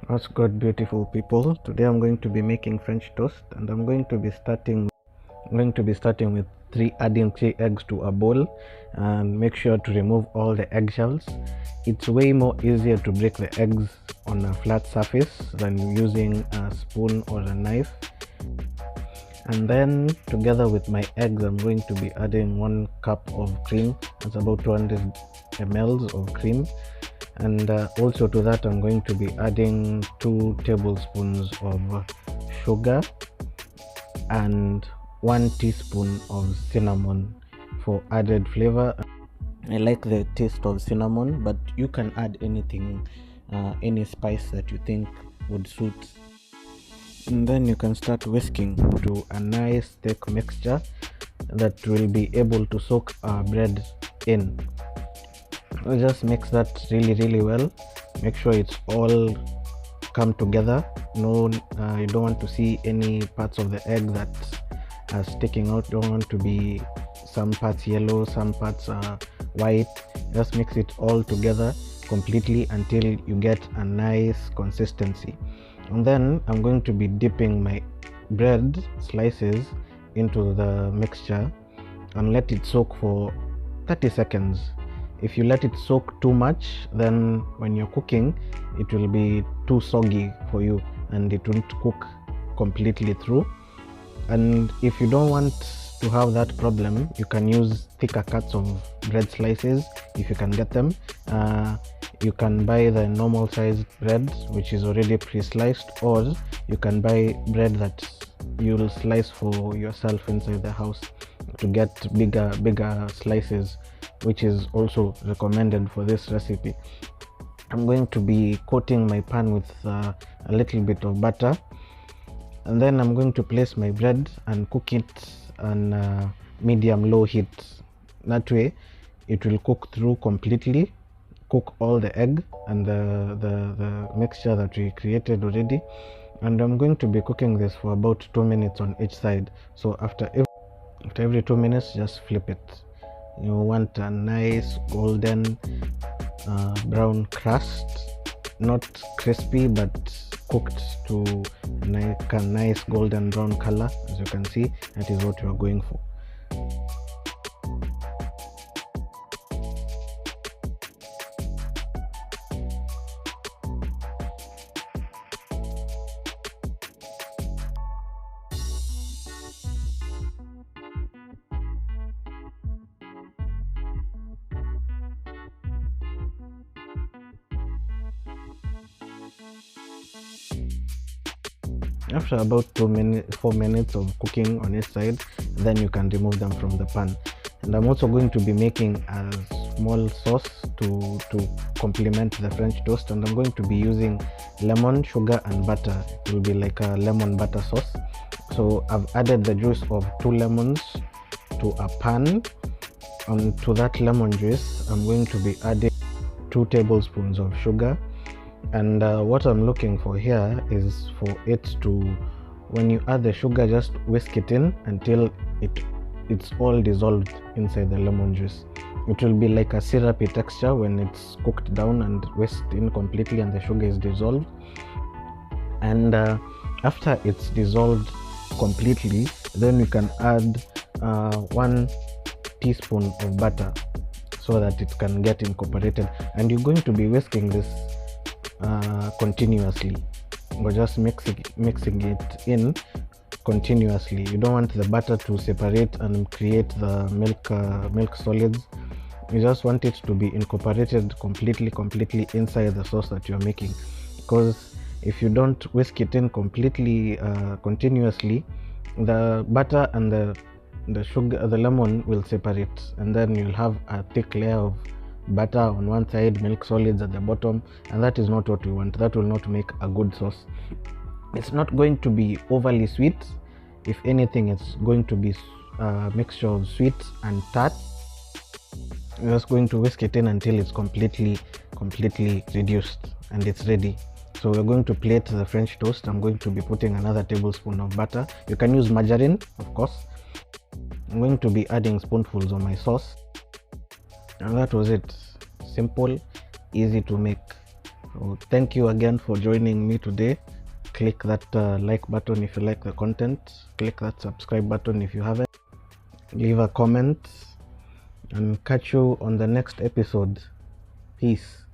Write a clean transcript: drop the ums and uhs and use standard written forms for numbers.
What's good, beautiful people? Today I'm going to be making French toast, and I'm going to be starting with adding three eggs to a bowl, and make sure to remove all the eggshells. It's way more easier to break the eggs on a flat surface than using a spoon or a knife. And then together with my eggs, I'm going to be adding 1 cup of cream. That's about 200 ml of cream. And also to that, I'm going to be adding 2 tablespoons of sugar and 1 teaspoon of cinnamon for added flavor. I like the taste of cinnamon, but you can add anything, any spice that you think would suit. And then you can start whisking to a nice thick mixture that will be able to soak our bread in. Just mix that really well. Make sure it's all come together. No, you don't want to see any parts of the egg that are sticking out. You don't want to be some parts yellow, some parts white. Just mix it all together completely until you get a nice consistency. And then I'm going to be dipping my bread slices into the mixture and let it soak for 30 seconds. If you let it soak too much, then when you're cooking, it will be too soggy for you and it won't cook completely through. And if you don't want to have that problem, you can use thicker cuts of bread slices if you can get them. You can buy the normal sized bread which is already pre-sliced, or you can buy bread that you'll slice for yourself inside the house to get bigger slices, which is also recommended for this recipe. I'm going to be coating my pan with a little bit of butter, and then I'm going to place my bread and cook it on medium low heat. That way it will cook through completely, cook all the egg and the mixture that we created already. And I'm going to be cooking this for about 2 minutes on each side. So after every 2 minutes, just flip it. You want a nice golden brown crust, not crispy but cooked to a nice golden brown color. As you can see, that is what we are going for. After about 4 minutes of cooking on each side, then you can remove them from the pan. And I'm also going to be making a small sauce to complement the French toast, and I'm going to be using lemon, sugar and butter. It will be like a lemon butter sauce. So I've added the juice of 2 lemons to a pan, and to that lemon juice I'm going to be adding 2 tablespoons of sugar. And what I'm looking for here is for it to, when you add the sugar, just whisk it in until it's all dissolved inside the lemon juice. It will be like a syrupy texture when it's cooked down and whisked in completely and the sugar is dissolved. And after it's dissolved completely, then you can add 1 teaspoon of butter so that it can get incorporated. And you're going to be whisking this continuously. We're just mixing it in continuously. You don't want the butter to separate and create the milk solids. You just want it to be incorporated completely inside the sauce that you're making, because if you don't whisk it in completely continuously, the butter and the sugar, the lemon will separate, and then you'll have a thick layer of butter on one side, milk solids at the bottom, and that is not what we want. That will not make a good sauce. It's not going to be overly sweet. If anything, it's going to be a mixture of sweet and tart. We're just going to whisk it in until it's completely reduced and it's ready. So we're going to plate the French toast. I'm going to be putting another tablespoon of butter. You can use margarine, of course. I'm going to be adding spoonfuls of my sauce. And that was it. Simple, easy to make So thank you again for joining me today. Click that like button if you like the content. Click that subscribe button if you haven't. Leave a comment and catch you on the next episode. Peace.